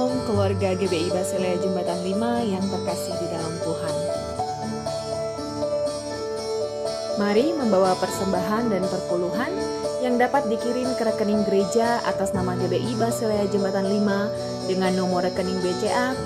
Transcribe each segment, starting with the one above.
Shalom keluarga GBI Basilea Jembatan 5 yang terkasih di dalam Tuhan. Mari membawa persembahan dan perpuluhan yang dapat dikirim ke rekening gereja atas nama GBI Basilea Jembatan 5 dengan nomor rekening BCA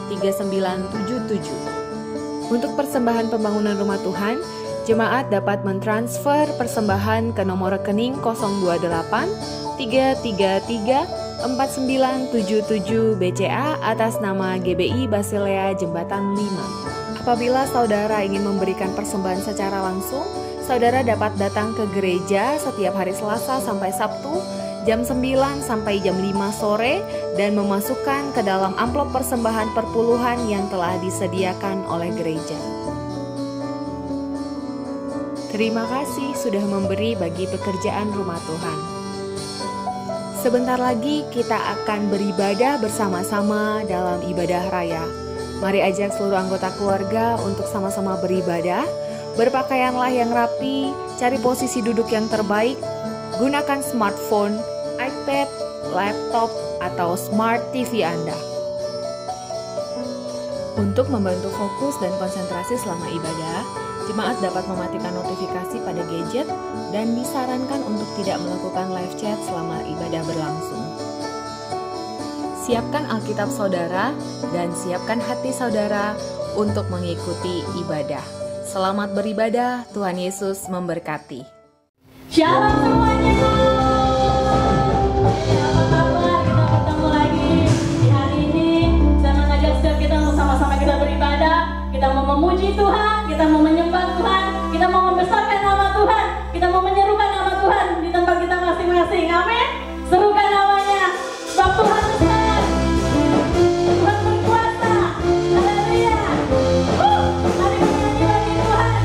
0289993977. Untuk persembahan pembangunan rumah Tuhan, jemaat dapat mentransfer persembahan ke nomor rekening 028 333 4977 BCA atas nama GBI Basilea Jembatan 5. Apabila saudara ingin memberikan persembahan secara langsung, saudara dapat datang ke gereja setiap hari Selasa sampai Sabtu jam 9 sampai jam 5 sore dan memasukkan ke dalam amplop persembahan perpuluhan yang telah disediakan oleh gereja. Terima kasih sudah memberi bagi pekerjaan rumah Tuhan. Sebentar lagi kita akan beribadah bersama-sama dalam ibadah raya. Mari ajak seluruh anggota keluarga untuk sama-sama beribadah. Berpakaianlah yang rapi, cari posisi duduk yang terbaik, gunakan smartphone, iPad, laptop, atau smart TV Anda. Untuk membantu fokus dan konsentrasi selama ibadah, jemaat dapat mematikan notifikasi pada gadget dan disarankan untuk tidak melakukan live chat selama ibadah berlangsung. Siapkan Alkitab saudara dan siapkan hati saudara untuk mengikuti ibadah. Selamat beribadah, Tuhan Yesus memberkati. Shalom semuanya. Apa kabar? Kita bertemu lagi di hari ini. Saya mengajak setiap kita untuk sama-sama kita beribadah. Kita mau memuji Tuhan, kita mau menyembah Tuhan, kita mau membesarkan nama Tuhan, kita mau menyerukan nama Tuhan di tempat kita masing-masing. Amin. Serukan namanya. Sebab Tuhan besar. Tuhan berkuasa. Haleluya. Mari menyanyi bagi Tuhan.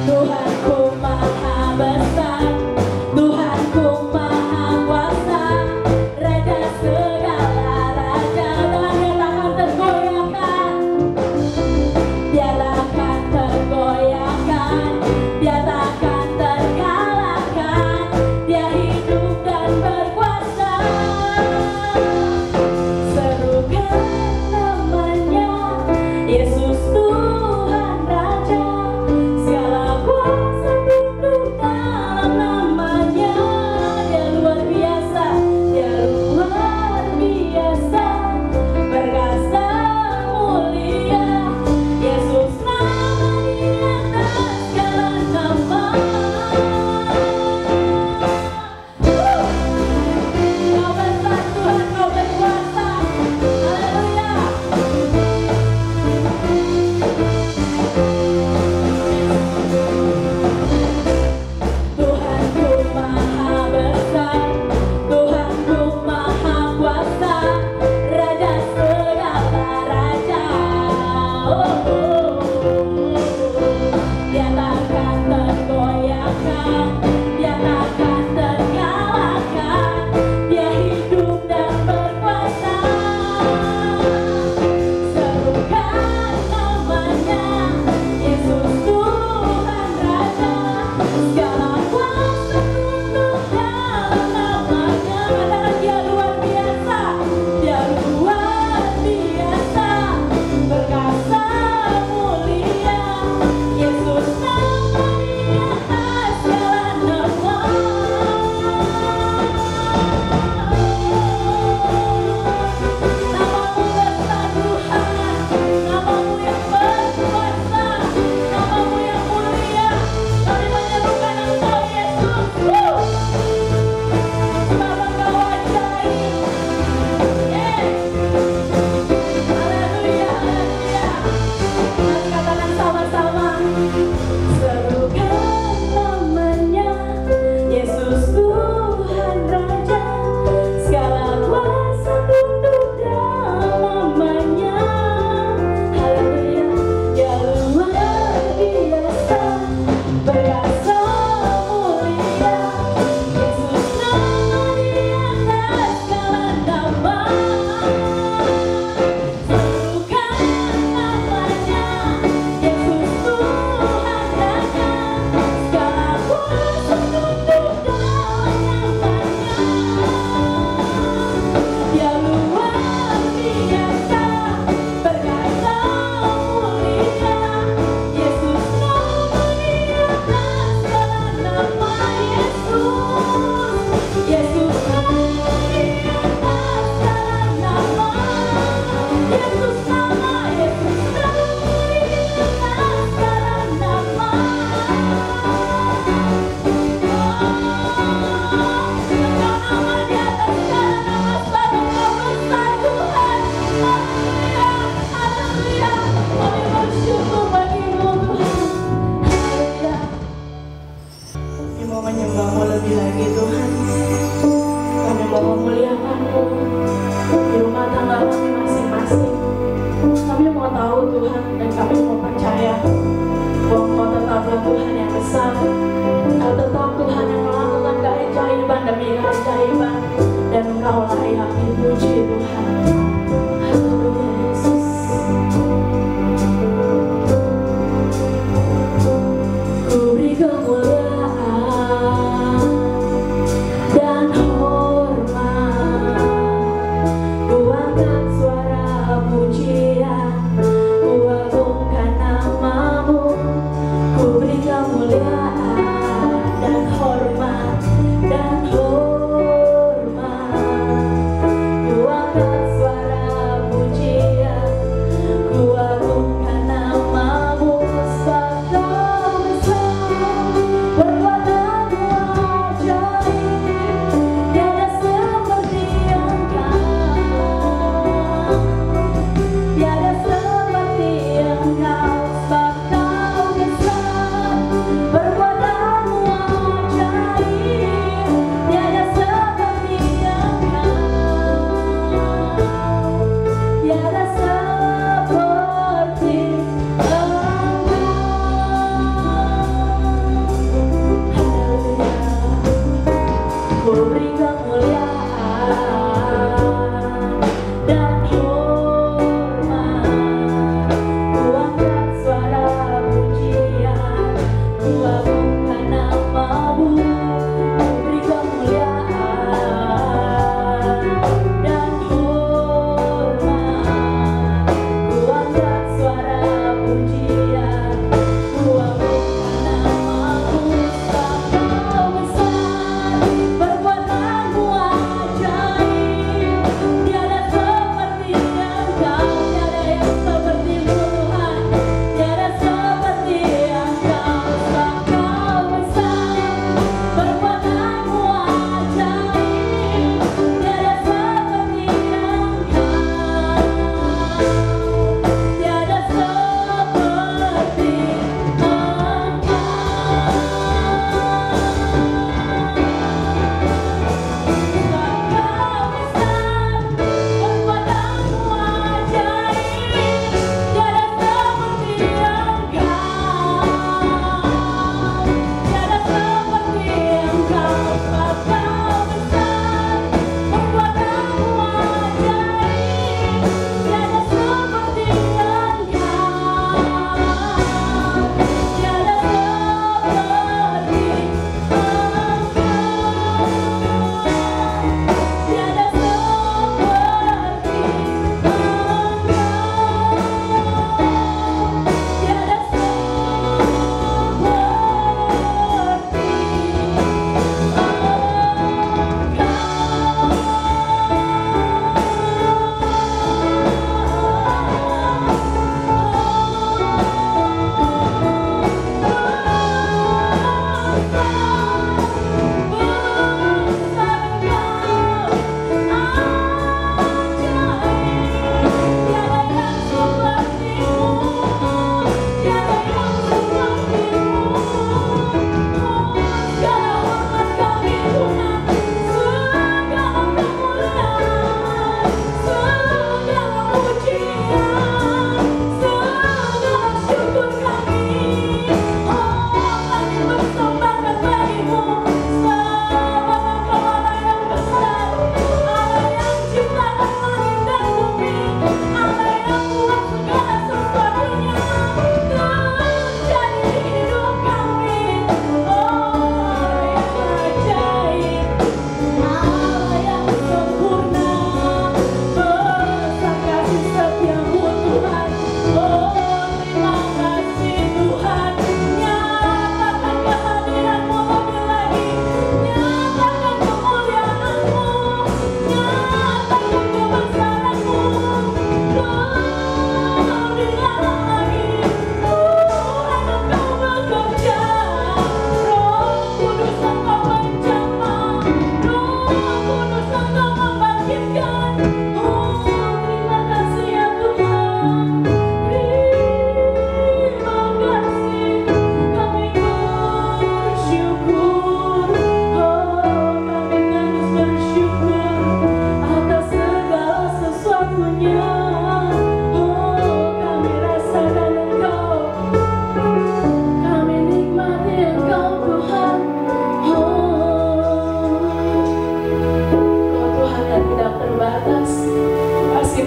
Tuhanku maha besar, Tuhanku maha kuasa, Raja segala raja. Tuhan katakan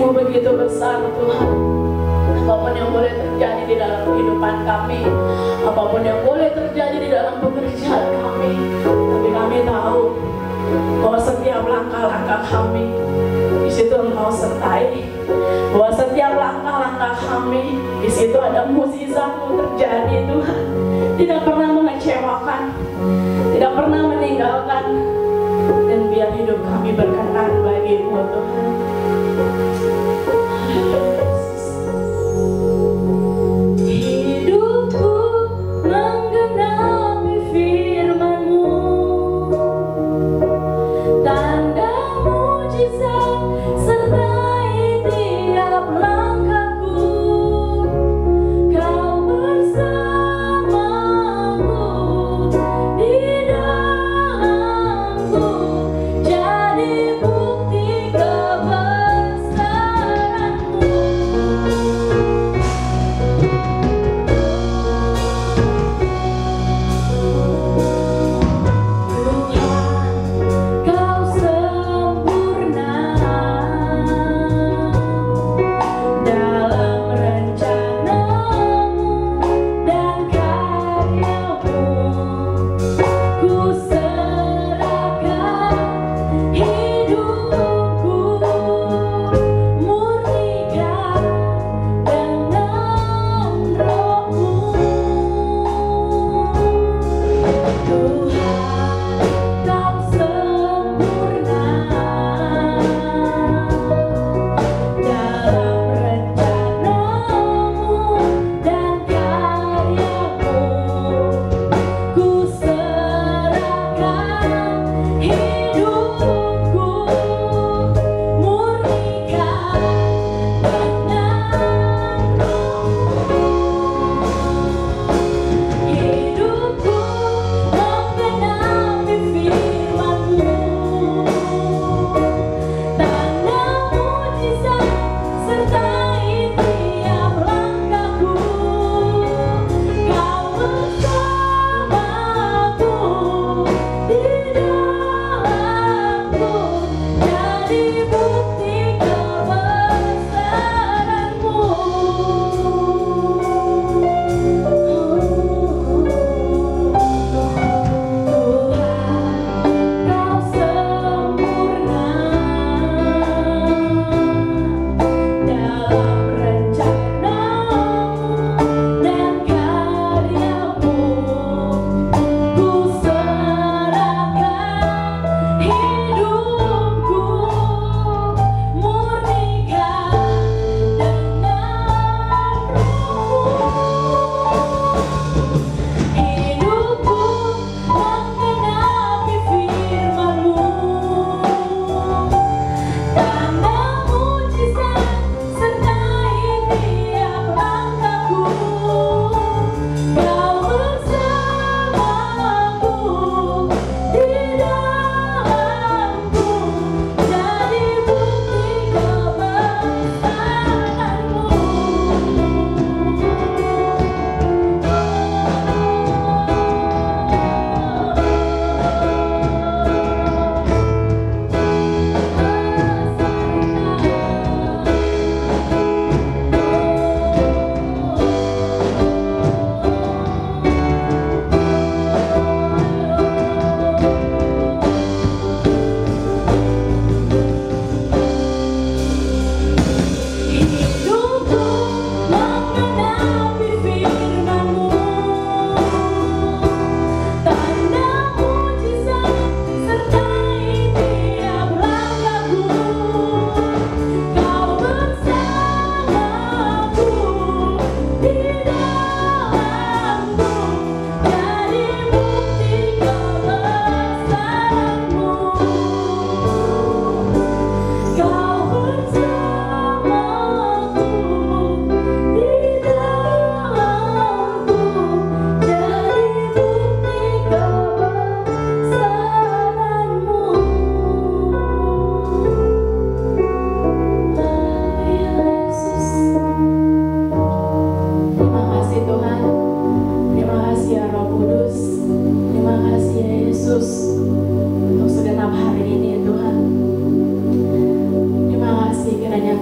Begitu besar Tuhan. Apapun yang boleh terjadi di dalam kehidupan kami, apapun yang boleh terjadi di dalam pekerjaan kami, tapi kami tahu bahwa setiap langkah-langkah kami di situ Engkau sertai, bahwa setiap langkah-langkah kami di situ ada mukjizat-Mu terjadi Tuhan. Tidak pernah mengecewakan, tidak pernah meninggalkan, dan biar hidup kami berkenan bagi-Mu Tuhan. Hidupku menggenapi firman-Mu, tanda mujizat sertai tiap langkahku. Kau bersamaku di dalamku, jadi bukti kebenaran.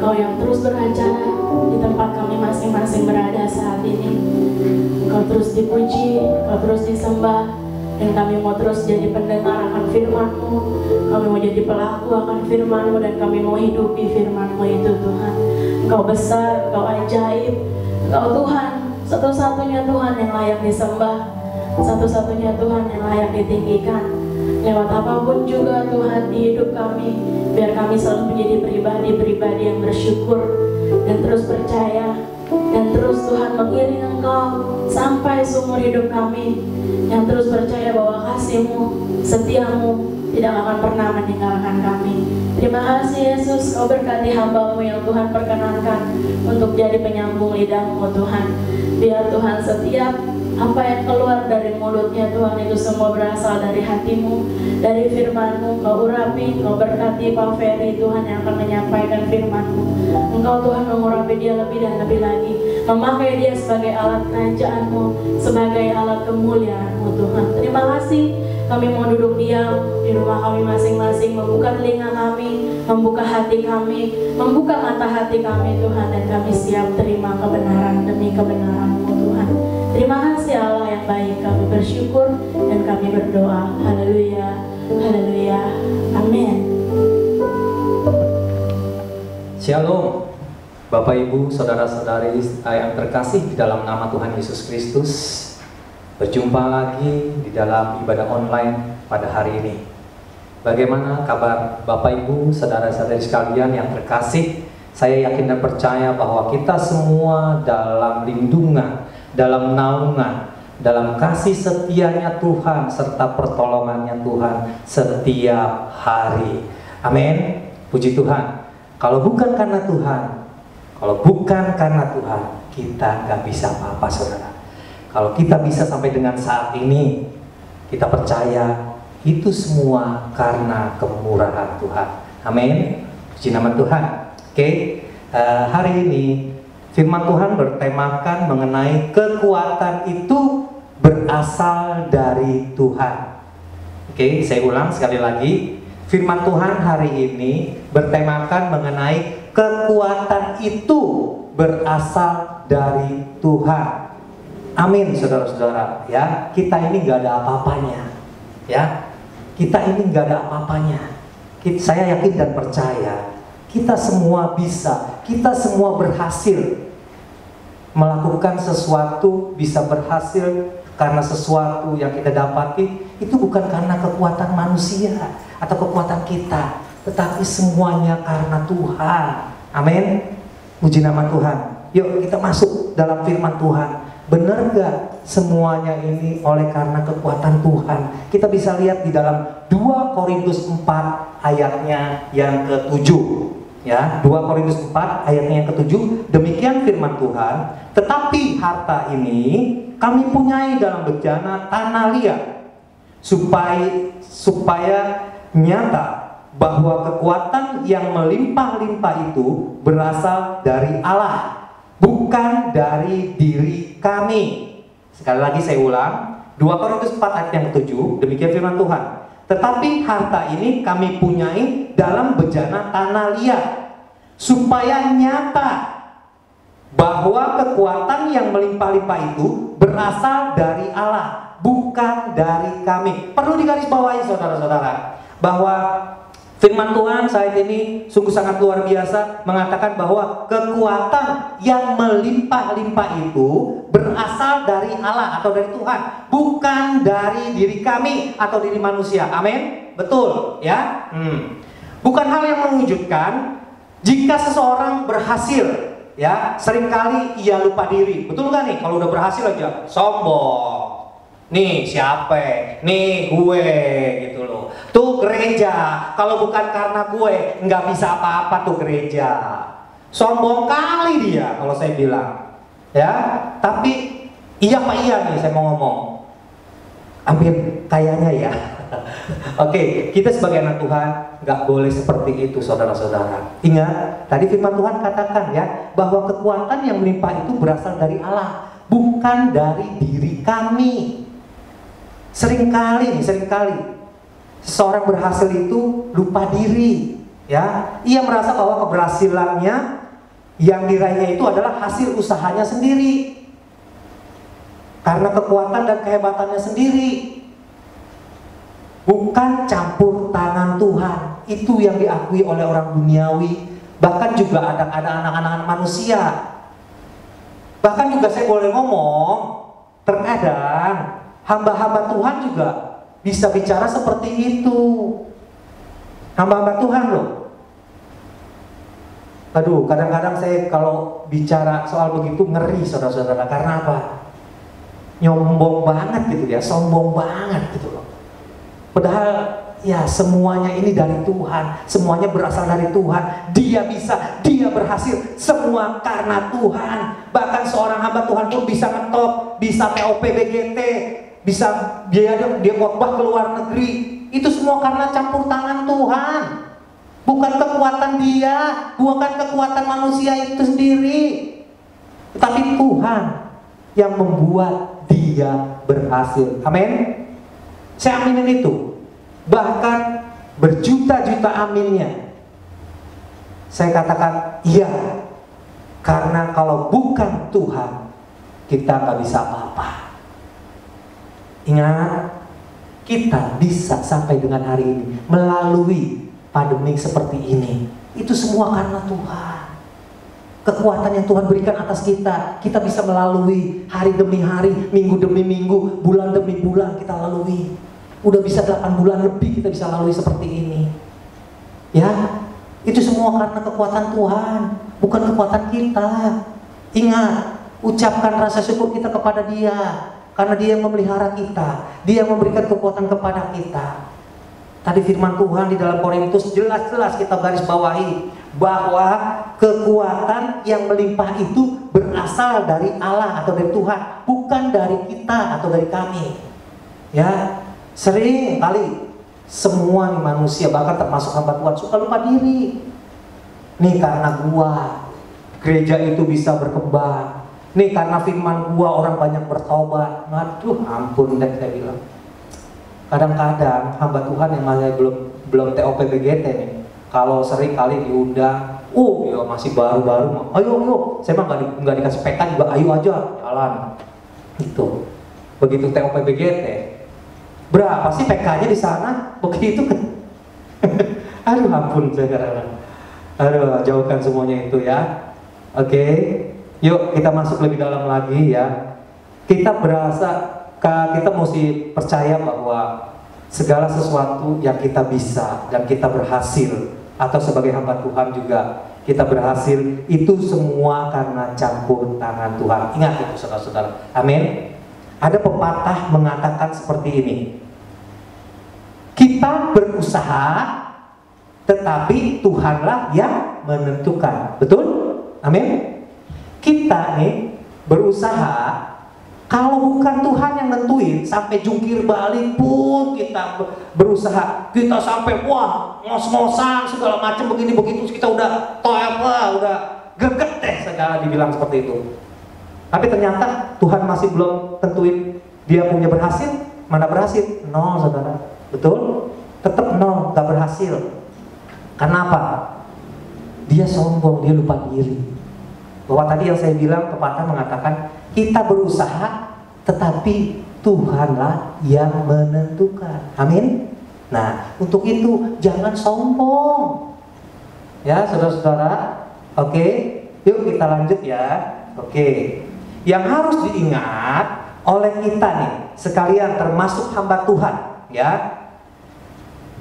Engkau yang terus berencana di tempat kami masing-masing berada saat ini. Engkau terus dipuji, Engkau terus disembah, dan kami mau terus jadi pendengar akan firman-Mu. Kami mau jadi pelaku akan firman-Mu, dan kami mau hidupi firman-Mu itu Tuhan. Engkau besar, Engkau ajaib, Engkau Tuhan, satu-satunya Tuhan yang layak disembah, satu-satunya Tuhan yang layak ditinggikan. Lewat apapun juga Tuhan di hidup kami, biar kami selalu menjadi pribadi-pribadi yang bersyukur dan terus percaya, dan terus Tuhan mengiring Engkau sampai seumur hidup kami, yang terus percaya bahwa kasih-Mu, setia-Mu tidak akan pernah meninggalkan kami. Terima kasih Yesus, Kau berkati hamba-Mu yang Tuhan perkenankan untuk jadi penyambung lidah-Mu Tuhan. Biar Tuhan setiap apa yang keluar dari mulutnya Tuhan itu semua berasal dari hati-Mu, dari firman-Mu. Kau urapi, Kau berkati Pak Ferry Tuhan yang akan menyampaikan firman-Mu. Engkau Tuhan mengurapi dia lebih dan lebih lagi, memakai dia sebagai alat kerajaan-Mu, sebagai alat kemuliaan-Mu Tuhan. Terima kasih. Kami mau duduk diam di rumah kami masing-masing, membuka telinga kami, membuka hati kami, membuka mata hati kami Tuhan, dan kami siap terima kebenaran demi kebenaran-Mu Tuhan. Terima kasih Allah yang baik, kami bersyukur dan kami berdoa. Haleluya, haleluya, amin. Shalom, Bapak Ibu, Saudara-saudari yang terkasih di dalam nama Tuhan Yesus Kristus. Berjumpa lagi di dalam ibadah online pada hari ini. Bagaimana kabar Bapak Ibu, Saudara-saudari sekalian yang terkasih? Saya yakin dan percaya bahwa kita semua dalam lindungan, dalam naungan, dalam kasih setianya Tuhan serta pertolongannya Tuhan setiap hari. Amin. Puji Tuhan. Kalau bukan karena Tuhan, kita nggak bisa apa-apa, saudara. Kalau kita bisa sampai dengan saat ini, kita percaya itu semua karena kemurahan Tuhan. Amin. Puji nama Tuhan. Oke, hari ini firman Tuhan bertemakan mengenai kekuatan itu berasal dari Tuhan. Oke, saya ulang sekali lagi. Firman Tuhan hari ini bertemakan mengenai kekuatan itu berasal dari Tuhan. Amin, saudara-saudara. Ya, kita ini nggak ada apa-apanya. Ya, kita ini nggak ada apa-apanya. Saya yakin dan percaya kita semua bisa, kita semua berhasil melakukan sesuatu, bisa berhasil karena sesuatu yang kita dapati itu bukan karena kekuatan manusia atau kekuatan kita, tetapi semuanya karena Tuhan. Amin. Puji nama Tuhan. Yuk kita masuk dalam firman Tuhan. Benar gak semuanya ini oleh karena kekuatan Tuhan? Kita bisa lihat di dalam 2 Korintus 4 ayatnya yang ke-7. Ya, 2 Korintus 4 ayatnya yang ke-7. Demikian firman Tuhan. Tetapi harta ini kami punyai dalam bejana tanah liat, supaya nyata bahwa kekuatan yang melimpah-limpah itu berasal dari Allah, bukan dari diri kami. Sekali lagi saya ulang, 2 Korintus 4 ayat yang ke-7, demikian firman Tuhan. Tetapi harta ini kami punyai dalam bejana tanah liat, supaya nyata bahwa kekuatan yang melimpah-limpah itu berasal dari Allah, bukan dari kami. Perlu digarisbawahi saudara-saudara, bahwa firman Tuhan saat ini sungguh sangat luar biasa, mengatakan bahwa kekuatan yang melimpah-limpah itu berasal dari Allah atau dari Tuhan, bukan dari diri kami atau diri manusia. Amin. Betul ya. Bukan hal yang mengejutkan jika seseorang berhasil. Ya, seringkali ia lupa diri. Betul nggak nih? Kalau udah berhasil aja sombong. Nih siapa? Nih gue gitu loh. Tuh gereja, kalau bukan karena gue nggak bisa apa-apa tuh gereja. Sombong kali dia kalau saya bilang. Ya, tapi iya Pak iya nih saya mau ngomong. Hampir kayaknya ya. Oke, kita sebagai anak Tuhan nggak boleh seperti itu, saudara-saudara. Ingat, tadi firman Tuhan katakan ya, bahwa kekuatan yang melimpah itu berasal dari Allah, bukan dari diri kami. Seringkali seseorang berhasil itu lupa diri. Ya, ia merasa bahwa keberhasilannya yang diraihnya itu adalah hasil usahanya sendiri, karena kekuatan dan kehebatannya sendiri, bukan campur tangan Tuhan. Itu yang diakui oleh orang duniawi, bahkan juga ada anak-anak manusia. Bahkan juga saya boleh ngomong, terkadang hamba-hamba Tuhan juga bisa bicara seperti itu. Hamba-hamba Tuhan loh. Aduh, kadang-kadang saya kalau bicara soal begitu ngeri, saudara-saudara. Karena apa? Nyombong banget gitu ya, sombong banget gitu loh. Padahal ya semuanya ini dari Tuhan, semuanya berasal dari Tuhan. Dia bisa, dia berhasil, semua karena Tuhan. Bahkan seorang hamba Tuhan pun bisa ngetop, bisa TOP BGT, bisa dia khotbah ke luar negeri. Itu semua karena campur tangan Tuhan, bukan kekuatan dia, bukan kekuatan manusia itu sendiri, tetapi Tuhan yang membuat dia berhasil. Amin. Saya aminin itu. Bahkan berjuta-juta aminnya. Saya katakan iya, karena kalau bukan Tuhan, kita nggak bisa apa-apa. Ingat, kita bisa sampai dengan hari ini melalui pandemi seperti ini. Itu semua karena Tuhan. Kekuatan yang Tuhan berikan atas kita, kita bisa melalui hari demi hari, minggu demi minggu, bulan demi bulan kita lalui. Udah bisa 8 bulan lebih kita bisa lalui seperti ini. Ya, itu semua karena kekuatan Tuhan, bukan kekuatan kita. Ingat, ucapkan rasa syukur kita kepada Dia, karena Dia yang memelihara kita, Dia yang memberikan kekuatan kepada kita. Tadi firman Tuhan di dalam Korintus jelas-jelas kita garis bawahi bahwa kekuatan yang melimpah itu berasal dari Allah atau dari Tuhan, bukan dari kita atau dari kami. Ya, sering kali semua nih manusia, bahkan termasuk hamba Tuhan, suka lupa diri. Nih karena gua gereja itu bisa berkembang. Nih karena firman gua orang banyak bertobat. Aduh, ampun deh saya bilang. Kadang-kadang hamba Tuhan yang masih belum TOP BGT nih, kalau sering kali diundang, ya masih baru-baru, ayo, saya mah nggak dikasih PK juga, ayo aja jalan. Gitu. Begitu TOP BGT, berapa sih PK-nya di sana? Begitu kan? Aduh, ampun saudara. Aduh, jauhkan semuanya itu ya. Oke. Yuk kita masuk lebih dalam lagi ya. Kita mesti percaya bahwa segala sesuatu yang kita bisa dan kita berhasil, atau sebagai hamba Tuhan juga kita berhasil, itu semua karena campur tangan Tuhan. Ingat itu saudara-saudara. Amin. Ada pepatah mengatakan seperti ini: kita berusaha, tetapi Tuhanlah yang menentukan. Betul? Amin. Kita nih berusaha, kalau bukan Tuhan yang nentuin, sampai jungkir balik pun kita berusaha, kita sampai wah ngos-ngosan segala macam begini begitu, kita udah udah greget deh segala dibilang seperti itu. Tapi ternyata Tuhan masih belum tentuin dia punya berhasil, mana berhasil? Nol saudara. Betul? Tetap nol, gak berhasil. Kenapa? Dia sombong, dia lupa diri. Bahwa tadi yang saya bilang, pepatah mengatakan kita berusaha, tetapi Tuhanlah yang menentukan. Amin. Nah, untuk itu jangan sombong. Ya, saudara-saudara. Oke, yuk kita lanjut ya. Oke. Yang harus diingat oleh kita nih, sekalian termasuk hamba Tuhan, ya.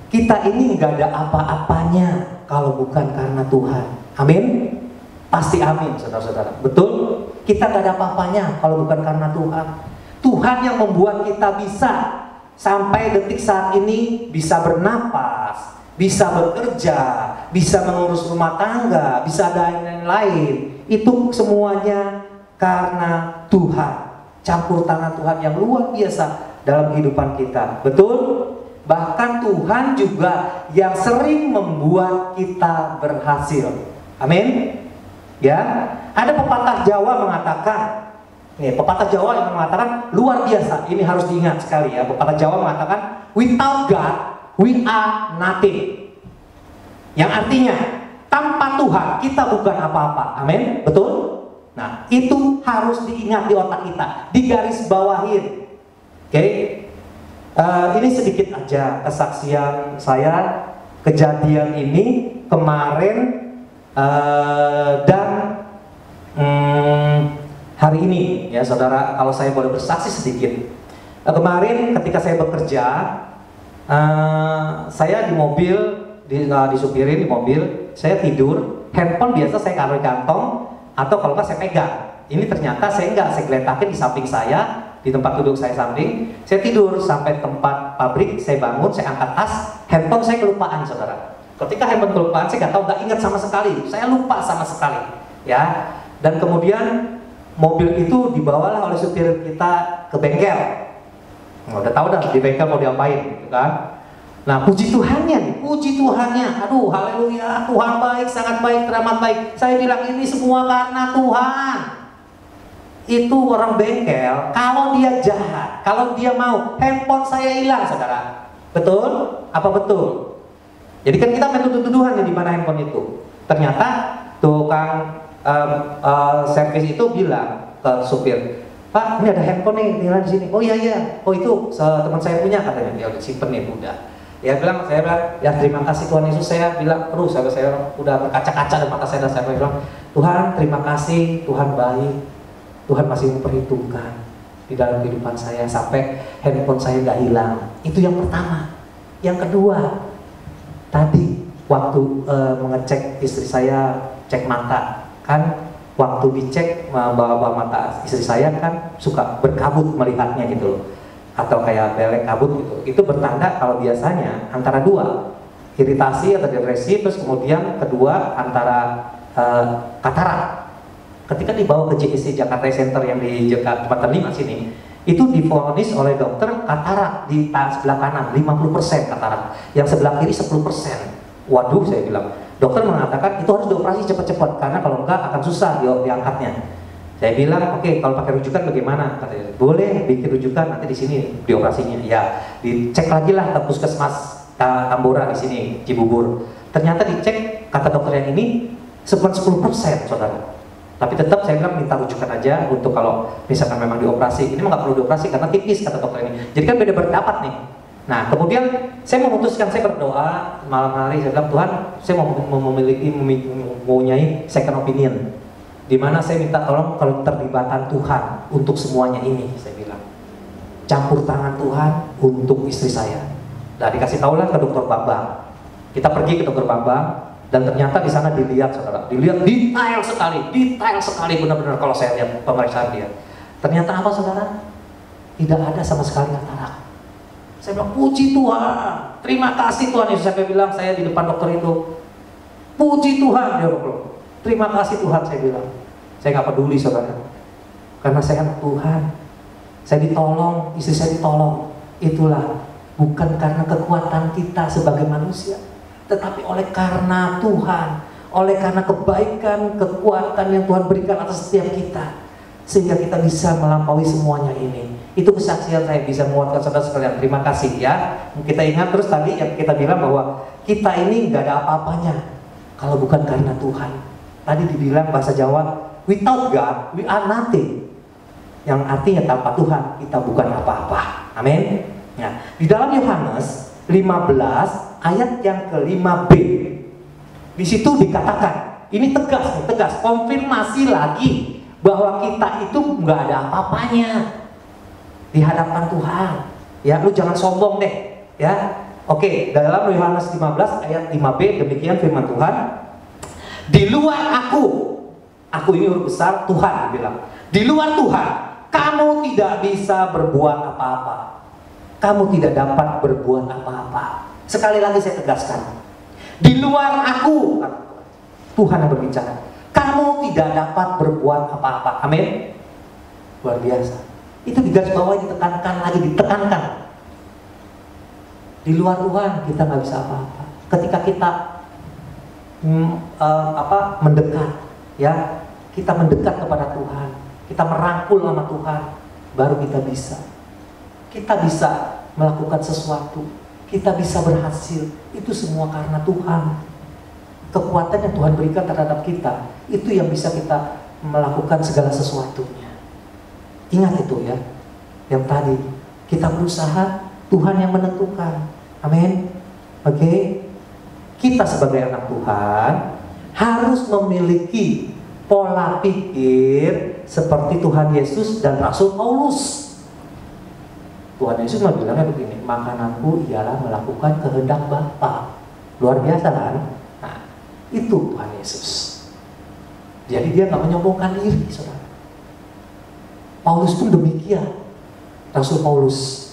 Kita ini nggak ada apa-apanya kalau bukan karena Tuhan. Amin. Pasti amin, saudara-saudara. Betul? Kita gak ada apa-apanya kalau bukan karena Tuhan. Tuhan yang membuat kita bisa sampai detik saat ini bisa bernapas, bisa bekerja, bisa mengurus rumah tangga, bisa ada yang lain. Itu semuanya karena Tuhan. Campur tangan Tuhan yang luar biasa dalam kehidupan kita. Betul? Bahkan Tuhan juga yang sering membuat kita berhasil. Amin. Ya, ada pepatah Jawa mengatakan, pepatah Jawa yang mengatakan luar biasa. Ini harus diingat sekali ya. Pepatah Jawa mengatakan, without God, we are nothing. Yang artinya tanpa Tuhan kita bukan apa-apa. Amin. Betul? Nah, itu harus diingat di otak kita, digaris bawahin. Oke? Ini sedikit aja kesaksian saya kejadian ini kemarin dan hari ini ya saudara, kalau saya boleh bersaksi sedikit. Kemarin ketika saya bekerja, saya di mobil, disupirin di mobil, saya tidur, handphone biasa saya taruh di kantong atau kalau nggak saya pegang. Ini ternyata saya geletakin di samping saya, di tempat duduk saya samping. Saya tidur sampai tempat pabrik, saya bangun, saya angkat tas, handphone saya kelupaan saudara. Ketika handphone kelupaan, saya nggak ingat sama sekali, saya lupa sama sekali, ya. Dan kemudian mobil itu dibawalah oleh supir kita ke bengkel. Udah tahu dah di bengkel mau diapain, gitu kan? Nah, puji Tuhannya nih, puji Tuhannya. Aduh, haleluya, Tuhan baik, sangat baik, teramat baik. Saya bilang ini semua karena Tuhan. Itu orang bengkel, kalau dia jahat, kalau dia mau, handphone saya hilang, saudara. Betul? Apa betul? Jadi kan kita main tuduh-tuduhan nih di mana handphone itu. Ternyata tukang servis itu bilang ke supir, Pak, ini ada handphone nih, tinggal di sini. Oh iya, oh itu teman saya punya katanya. Ya udah simpen nih, udah. Saya bilang, ya terima kasih Tuhan Yesus. Saya bilang terus, saya udah berkaca-kaca di mata saya dan saya bilang, Tuhan terima kasih, Tuhan baik, Tuhan masih memperhitungkan di dalam kehidupan saya sampai handphone saya nggak hilang. Itu yang pertama. Yang kedua, tadi waktu mengecek istri saya cek mata, kan waktu dicek bawa mata istri saya kan suka berkabut melihatnya gitu loh, atau kayak belek kabut gitu. Itu bertanda kalau biasanya antara dua, iritasi atau depresi, terus kemudian kedua antara katarak. Ketika dibawa ke JEC Jakarta Center yang di Jakarta 45 sini, itu divonis oleh dokter katarak di sebelah kanan 50% katarak, yang sebelah kiri 10%. Waduh, saya bilang, dokter mengatakan itu harus dioperasi cepat-cepat karena kalau enggak akan susah diangkatnya. Saya bilang, oke, kalau pakai rujukan bagaimana? Katanya, boleh bikin rujukan, nanti di sini dioperasinya. Ya, dicek lagi lah ke puskesmas Tambora di sini, Cibubur. Ternyata dicek, kata dokter yang ini 10%, saudara. Tapi tetap saya bilang minta rujukan aja untuk kalau misalkan memang dioperasi. Ini mah nggak perlu dioperasi karena tipis, kata dokter ini. Jadi kan beda pendapat nih. Nah, kemudian saya memutuskan, saya berdoa malam hari, saya bilang, Tuhan, saya mau mempunyai second opinion, di mana saya minta tolong kalau terlibatan Tuhan untuk semuanya ini, saya bilang campur tangan Tuhan untuk istri saya. Nah, dikasih tahulah ke dokter Bambang. Kita pergi ke dokter Bambang dan ternyata di sana dilihat, saudara, dilihat detail sekali benar-benar kalau saya lihat pemeriksaan dia. Ternyata apa, saudara? Tidak ada sama sekali katarak. Saya bilang, puji Tuhan, terima kasih Tuhan Yesus. Saya bilang, saya di depan dokter itu, puji Tuhan, ya Allah. Terima kasih Tuhan, saya bilang. Saya nggak peduli, saudara, karena saya anak Tuhan. Saya ditolong, istri saya ditolong. Itulah bukan karena kekuatan kita sebagai manusia, tetapi oleh karena Tuhan, oleh karena kebaikan, kekuatan yang Tuhan berikan atas setiap kita, sehingga kita bisa melampaui semuanya ini. Itu kesaksian saya bisa menguatkan saudara sekalian. Terima kasih ya. Kita ingat terus tadi yang kita bilang bahwa kita ini nggak ada apa-apanya kalau bukan karena Tuhan. Tadi dibilang bahasa Jawa, without God we are nothing. Yang artinya tanpa Tuhan kita bukan apa-apa. Amin. Ya. Di dalam Yohanes 15 ayat yang ke-5b, di situ dikatakan, ini tegas, konfirmasi lagi bahwa kita itu nggak ada apa-apanya di hadapan Tuhan. Ya, lu jangan sombong deh, ya. Oke, dalam Yohanes 15 ayat 5b demikian firman Tuhan. Di luar aku ini huruf besar Tuhan bilang, di luar Tuhan kamu tidak bisa berbuat apa-apa. Kamu tidak dapat berbuat apa-apa. Sekali lagi saya tegaskan, di luar aku, Tuhan yang berbicara, kamu tidak dapat berbuat apa-apa. Amin. Luar biasa. Itu digaris bawahi, ditekankan lagi, ditekankan. Di luar Tuhan kita nggak bisa apa-apa. Ketika kita mendekat, ya, kita mendekat kepada Tuhan, kita merangkul sama Tuhan, baru kita bisa melakukan sesuatu, kita bisa berhasil. Itu semua karena Tuhan. kekuatan yang Tuhan berikan terhadap kita, itu yang bisa kita melakukan segala sesuatunya. Ingat itu ya, yang tadi kita berusaha, Tuhan yang menentukan. Amin. Oke. Kita sebagai anak Tuhan harus memiliki pola pikir seperti Tuhan Yesus dan Rasul Paulus. Tuhan Yesus bilangnya begini, makananku ialah melakukan kehendak Bapa. Luar biasa kan? Nah, itu Tuhan Yesus. Jadi dia nggak menyombongkan diri, saudara. Paulus pun demikian. Rasul Paulus,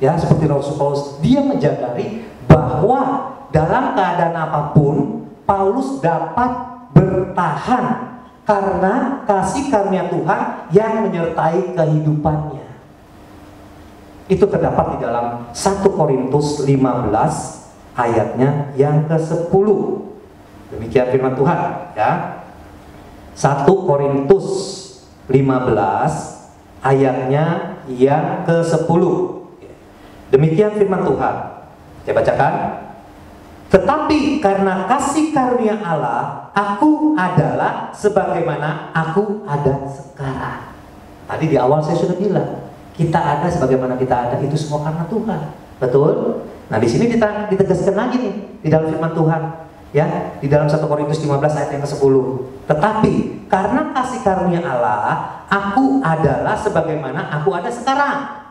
ya seperti Rasul Paulus, dia menyadari bahwa dalam keadaan apapun Paulus dapat bertahan karena kasih karunia Tuhan yang menyertai kehidupannya. Itu terdapat di dalam 1 Korintus 15 ayatnya yang ke-10. Demikian firman Tuhan, ya. 1 Korintus 15 ayatnya yang ke-10. Demikian firman Tuhan. Saya bacakan. Tetapi karena kasih karunia Allah, aku adalah sebagaimana aku ada sekarang. Tadi di awal saya sudah bilang, kita ada sebagaimana kita ada itu semua karena Tuhan. Betul? Nah, di sini ditegaskan lagi nih di dalam firman Tuhan, ya, di dalam 1 Korintus 15 ayat yang ke-10. Tetapi karena kasih karunia Allah, aku adalah sebagaimana aku ada sekarang.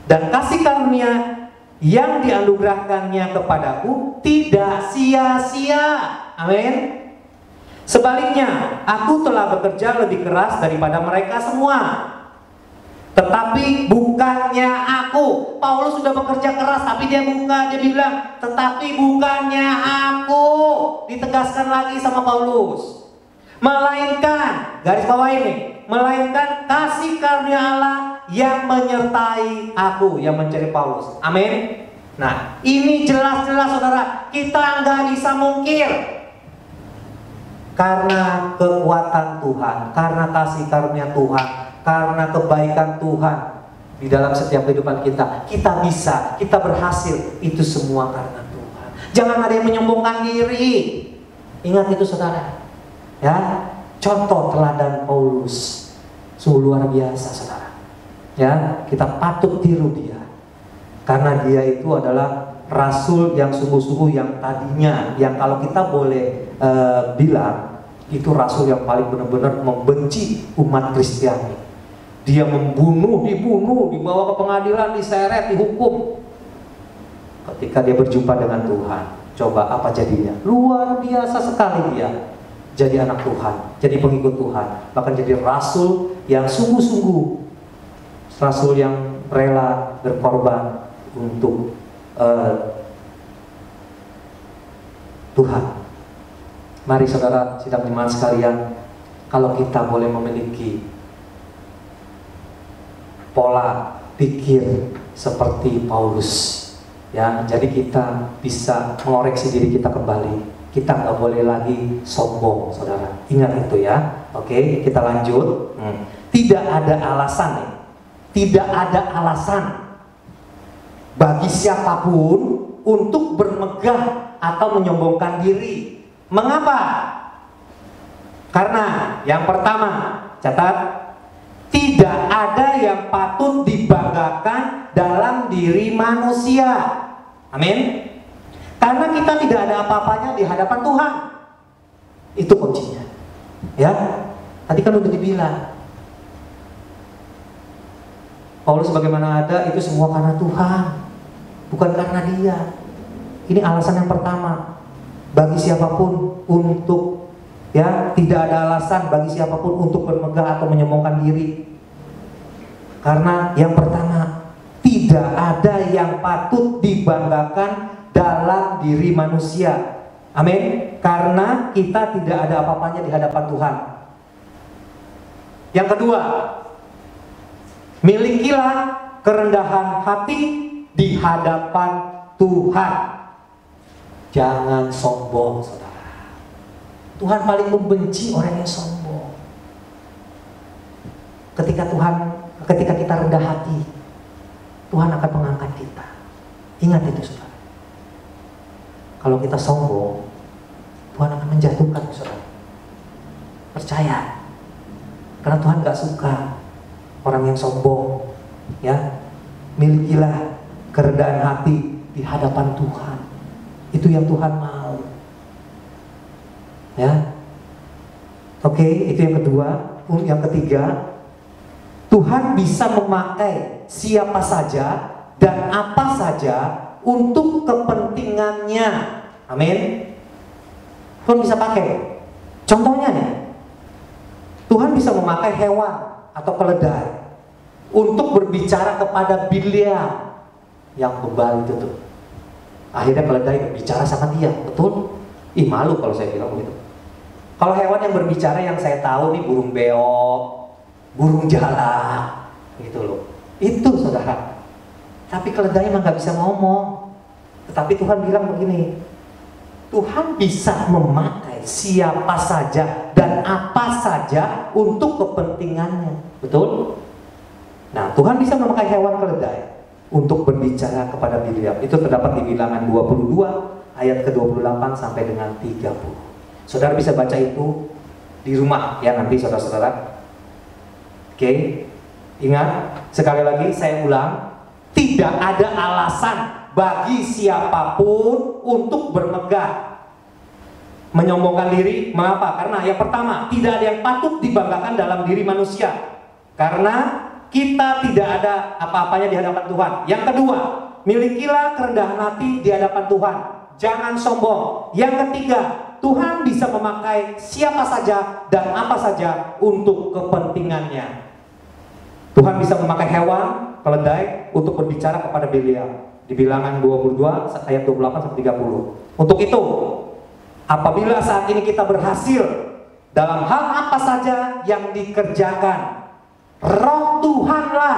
Dan kasih karunia yang dianugerahkannya kepadaku tidak sia-sia. Amin. Sebaliknya, aku telah bekerja lebih keras daripada mereka semua. Tetapi bukannya aku. Paulus sudah bekerja keras, tapi dia bilang, tetapi bukannya aku. Ditegaskan lagi sama Paulus. Melainkan, garis bawah ini, melainkan kasih karunia Allah yang menyertai aku, yang mencari Paulus. Amin. Nah, ini jelas-jelas saudara, kita nggak bisa mungkir. Karena kekuatan Tuhan, karena kasih karunia Tuhan, karena kebaikan Tuhan di dalam setiap kehidupan kita, kita bisa, kita berhasil. Itu semua karena Tuhan. Jangan ada yang menyombongkan diri. Ingat itu saudara. Ya, contoh teladan Paulus sungguh luar biasa saudara. Ya, kita patut tiru dia. Karena dia itu adalah rasul yang sungguh-sungguh, yang tadinya, yang kalau kita boleh bilang, itu rasul yang paling benar-benar membenci umat Kristiani. Dia dibunuh, dibawa ke pengadilan, diseret, dihukum. Ketika dia berjumpa dengan Tuhan, coba apa jadinya? Luar biasa sekali dia. Jadi anak Tuhan, jadi pengikut Tuhan, bahkan jadi rasul yang sungguh-sungguh, rasul yang rela berkorban untuk Tuhan. Mari saudara sidang iman sekalian, kalau kita boleh memiliki pola pikir seperti Paulus, ya, jadi kita bisa mengoreksi diri kita kembali. Kita nggak boleh lagi sombong, saudara. Ingat itu ya. Oke, kita lanjut. Tidak ada alasan, ya. Tidak ada alasan bagi siapapun untuk bermegah atau menyombongkan diri. Mengapa? Karena yang pertama, catat, tidak ada yang patut dibanggakan dalam diri manusia. Amin. Karena kita tidak ada apa-apanya di hadapan Tuhan. Itu kuncinya. Ya. Tadi kan udah dibilang, Paulus bagaimana ada itu semua karena Tuhan, bukan karena dia. Ini alasan yang pertama. Bagi siapapun untuk, ya, tidak ada alasan bagi siapapun untuk bermegah atau menyombongkan diri. Karena yang pertama, tidak ada yang patut dibanggakan dalam diri manusia. Amin. Karena kita tidak ada apa-apanya di hadapan Tuhan. Yang kedua, milikilah kerendahan hati di hadapan Tuhan. Jangan sombong, saudara. Tuhan paling membenci orang yang sombong. Ketika kita rendah hati, Tuhan akan mengangkat kita. Ingat itu, saudara. Kalau kita sombong, Tuhan akan menjatuhkan, saudara. Percaya. Karena Tuhan gak suka orang yang sombong. Ya, milikilah kerendahan hati di hadapan Tuhan. Itu yang Tuhan mau. Ya, oke, itu yang kedua. Yang ketiga, Tuhan bisa memakai siapa saja dan apa saja untuk kepentingannya. Amin. Tuhan bisa pakai. Contohnya nih, Tuhan bisa memakai hewan atau keledai untuk berbicara kepada Biliam yang bebal itu tuh. Akhirnya keledai berbicara sama dia, betul? Ih, malu kalau saya bilang begitu. Kalau hewan yang berbicara yang saya tahu nih burung beok, burung jalak, gitu loh. Itu saudara. Tapi keledai emang gak bisa ngomong. Tetapi Tuhan bilang begini, Tuhan bisa memakai siapa saja dan apa saja untuk kepentingannya. Betul? Nah, Tuhan bisa memakai hewan keledai untuk berbicara kepada Biliam. Itu terdapat di Bilangan 22 ayat ke-28 sampai dengan 30. Saudara bisa baca itu di rumah ya nanti saudara-saudara. Oke, ingat sekali lagi saya ulang, tidak ada alasan bagi siapapun untuk bermegah, menyombongkan diri. Mengapa? Karena yang pertama, tidak ada yang patut dibanggakan dalam diri manusia, karena kita tidak ada apa-apanya di hadapan Tuhan. Yang kedua, milikilah kerendahan hati di hadapan Tuhan, jangan sombong. Yang ketiga, Tuhan bisa memakai siapa saja dan apa saja untuk kepentingannya. Tuhan bisa memakai hewan, keledai untuk berbicara kepada Biliam. Di Bilangan 22 ayat 28 sampai 30. Untuk itu, apabila saat ini kita berhasil dalam hal apa saja yang dikerjakan, Roh Tuhanlah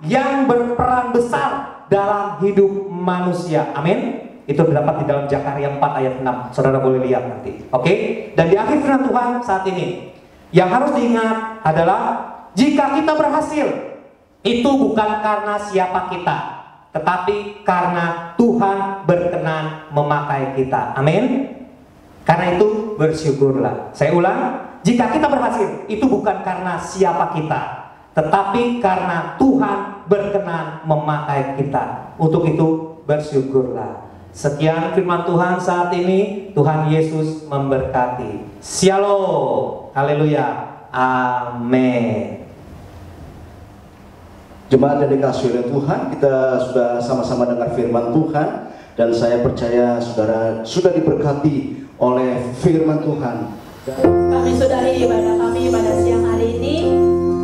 yang berperan besar dalam hidup manusia. Amin. Itu terdapat di dalam Zakaria 4 ayat 6. Saudara boleh lihat nanti. Oke? Dan di akhir firman Tuhan saat ini, yang harus diingat adalah jika kita berhasil, itu bukan karena siapa kita, tetapi karena Tuhan berkenan memakai kita. Amin. Karena itu bersyukurlah. Saya ulang, jika kita berhasil, itu bukan karena siapa kita, tetapi karena Tuhan berkenan memakai kita. Untuk itu bersyukurlah. Sekian firman Tuhan saat ini. Tuhan Yesus memberkati. Shalom. Haleluya. Amin. Jemaat yang dikasihi oleh Tuhan, kita sudah sama-sama dengar firman Tuhan, dan saya percaya saudara sudah diberkati oleh firman Tuhan. Kami sudahi ibadah kami pada siang hari ini.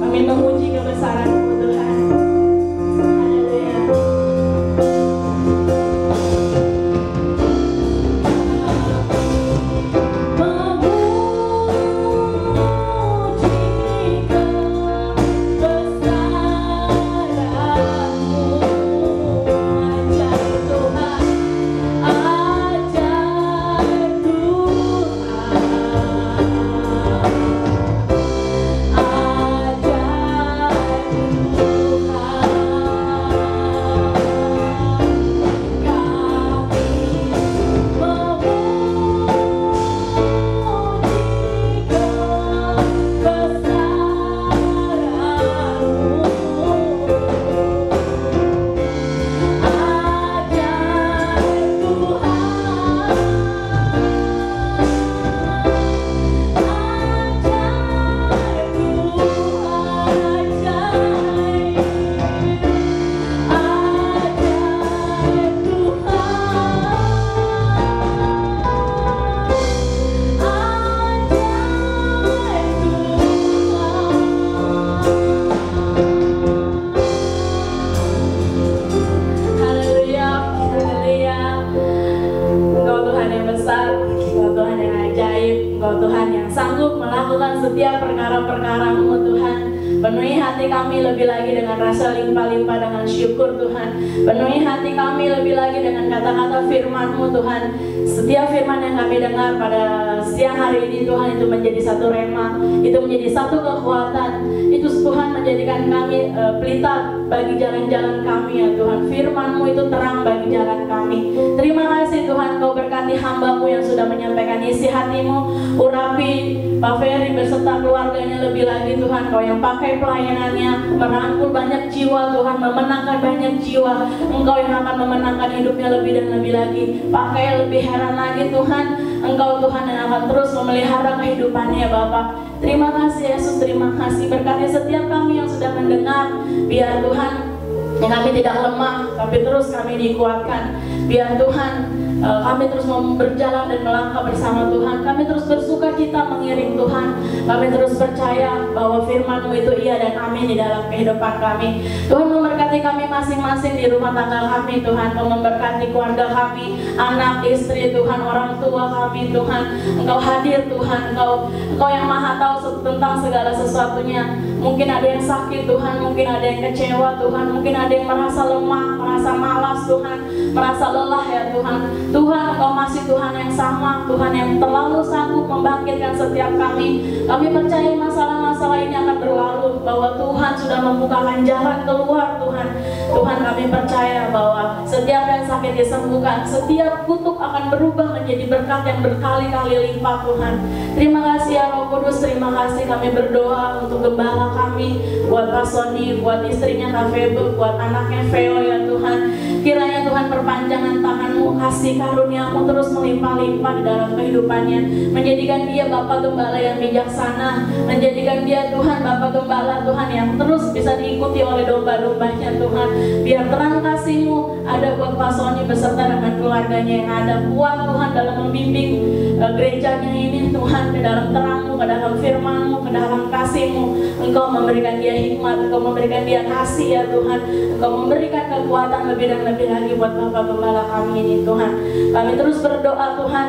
Kami memuji kebesaran-Mu Tuhan. Haleluya. setiap perkara-perkara-Mu Tuhan. Penuhi hati kami lebih lagi dengan rasa limpah-limpah dengan syukur Tuhan. Penuhi hati kami lebih lagi dengan kata-kata firman-Mu Tuhan. Setiap firman yang kami dengar pada siang hari ini Tuhan itu menjadi satu rema, itu menjadi satu kekuatan, itu Tuhan menjadikan kami pelita bagi jalan-jalan kami ya Tuhan. Firman-Mu itu terang bagi jalan kami. Terima kasih Tuhan, Kau berkati hamba-Mu yang sudah menyampaikan isi hati-Mu. Urapi Pak Ferry beserta keluarganya lebih lagi Tuhan, Kau yang pakai pelayanannya merangkul banyak jiwa Tuhan, memenangkan banyak jiwa. Engkau yang akan memenangkan hidupnya lebih dan lebih lagi. Pakai lebih heran lagi Tuhan, Engkau Tuhan yang akan terus memelihara kehidupannya Bapak. Terima kasih Yesus, terima kasih. Berkati setiap kami yang sudah mendengar. Biar Tuhan yang kami tidak lemah, tapi terus kami dikuatkan. Biar Tuhan kami terus mau berjalan dan melangkah bersama Tuhan. Kami terus bersuka cita mengiring Tuhan. Kami terus percaya bahwa firman-Mu itu iya dan amin di dalam kehidupan kami. Tuhan memberkati kami masing-masing di rumah tangga kami Tuhan. Kau memberkati keluarga kami, anak, istri Tuhan, orang tua kami Tuhan. Engkau hadir Tuhan, Engkau yang maha tahu tentang segala sesuatunya. Mungkin ada yang sakit Tuhan, mungkin ada yang kecewa Tuhan, mungkin ada yang merasa lemah, merasa malas Tuhan, merasa lelah ya Tuhan. Tuhan, Engkau masih Tuhan yang sama, Tuhan yang terlalu sanggup membangkitkan setiap kami. Kami percaya masalah-masalah ini akan berlalu, bahwa Tuhan sudah membukakan jalan keluar Tuhan. Tuhan, kami percaya bahwa setiap yang sakit disembuhkan, setiap kutuk akan berubah menjadi berkat yang berkali-kali lipat Tuhan. Terima kasih ya Roh Kudus, terima kasih. Kami berdoa untuk gembala kami, buat Pak Sony, buat istrinya Kak Febe, buat anaknya Veo ya Tuhan. Kiranya Tuhan perpanjangan tangan-Mu, kasih karunia-Mu terus melimpah-limpah di dalam kehidupannya, menjadikan dia Bapak Gembala yang bijaksana, menjadikan dia Tuhan Bapak Gembala Tuhan yang terus bisa diikuti oleh domba-dombanya Tuhan. Biar terang kasih-Mu ada buat Pak Sony beserta dengan keluarganya yang ada. Kuat Tuhan dalam membimbing gerejanya ini Tuhan, ke dalam terang-Mu, ke dalam firman-Mu, ke dalam kasih-Mu. Engkau memberikan dia hikmat, Engkau memberikan dia kasih ya Tuhan. Engkau memberikan kekuatan lebih dan lebih lagi buat Bapak Gembala kami ini Tuhan. Kami terus berdoa Tuhan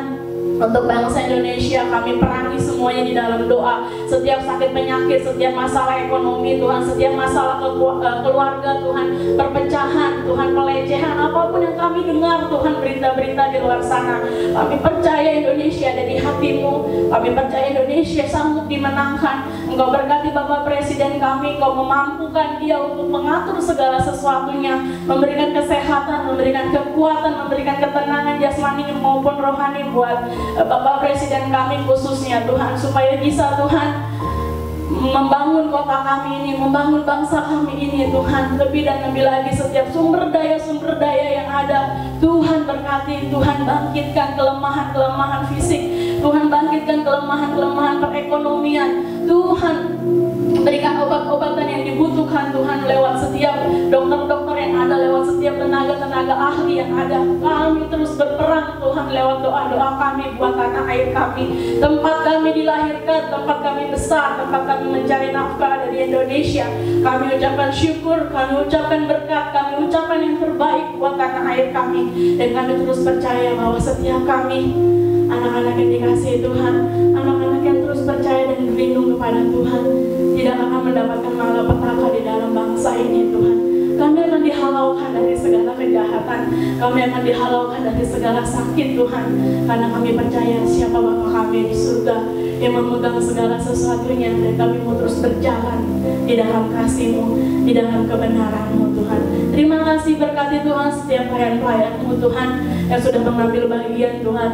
untuk bangsa Indonesia. Kami perangi semuanya di dalam doa. Setiap sakit penyakit, setiap masalah ekonomi Tuhan, setiap masalah keluarga Tuhan, perpecahan Tuhan, pelecehan, apapun yang kami dengar Tuhan, berita-berita di luar sana, kami percaya Indonesia ada di hati-Mu. Kami percaya Indonesia sanggup dimenangkan. Engkau berkati Bapak Presiden kami, Engkau memampukan dia untuk mengatur segala sesuatunya, memberikan kesehatan, memberikan kekuatan, memberikan ketenangan jasmani maupun rohani buat Bapak Presiden kami khususnya Tuhan, supaya bisa Tuhan membangun kota kami ini, membangun bangsa kami ini Tuhan. Lebih dan lebih lagi setiap sumber daya yang ada Tuhan berkati, Tuhan bangkitkan kelemahan-kelemahan fisik, Tuhan bangkitkan kelemahan-kelemahan perekonomian, Tuhan berikan obat-obatan yang dibutuhkan Tuhan lewat setiap dokter-dokter yang ada, lewat setiap tenaga-tenaga ahli yang ada. Kami terus berperang Tuhan lewat doa-doa kami buat tanah air kami, tempat kami dilahirkan, tempat kami besar, tempat kami mencari nafkah dari Indonesia. Kami ucapkan syukur, kami ucapkan berkat, kami ucapkan yang terbaik buat tanah air kami. Dan kami terus percaya bahwa setiap kami anak-anak yang dikasihi Tuhan, anak-anak yang terus percaya dan berlindung kepada Tuhan, tidak akan mendapatkan malapetaka di dalam bangsa ini Tuhan. Kami akan dihalaukan dari segala kejahatan, kami akan dihalaukan dari segala sakit Tuhan, karena kami percaya siapa Bapa kami di surga yang memegang segala sesuatunya, dan kami mau terus berjalan di dalam kasih-Mu, di dalam kebenaran-Mu Tuhan. Terima kasih, berkati Tuhan setiap pelayan-pelayan-Mu Tuhan yang sudah mengambil bagian Tuhan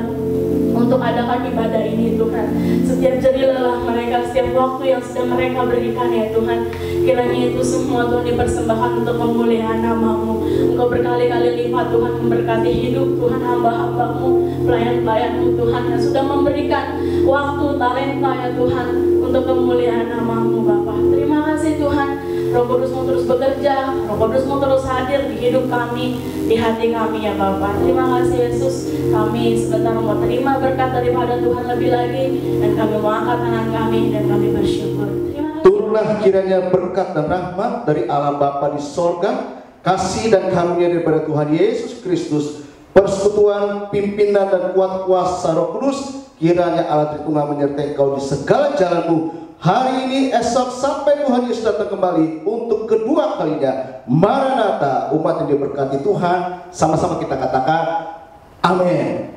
untuk adakan ibadah ini Tuhan. Setiap jerih lelah mereka, setiap waktu yang sudah mereka berikan ya Tuhan, kiranya itu semua Tuhan dipersembahkan untuk pemulihan nama-Mu. Engkau berkali-kali lipat Tuhan memberkati hidup Tuhan hamba-hamba-Mu, pelayan-pelayan-Mu Tuhan yang sudah memberikan waktu, talenta ya Tuhan untuk pemulihan nama-Mu Bapa. Terima kasih Tuhan. Roh Kudus-Mu terus bekerja, Roh Kudus-Mu terus hadir di hidup kami, di hati kami ya Bapa. Terima kasih Yesus. Kami sebentar mau terima berkat daripada Tuhan lebih lagi, dan kami mau angkat tangan kami dan kami bersyukur. Terima kasih. Turunlah kiranya berkat dan rahmat dari Allah Bapa di sorga, kasih dan karunia daripada Tuhan Yesus Kristus, persekutuan, pimpinan dan kuat kuasa Roh Kudus, kiranya Allah Tritunggal menyertai kau di segala jalanmu hari ini, esok, sampai Tuhan Yesus datang kembali untuk kedua kalinya. Maranatha, umat yang diberkati Tuhan, sama-sama kita katakan amin.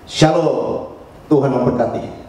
Shalom. Tuhan memberkati.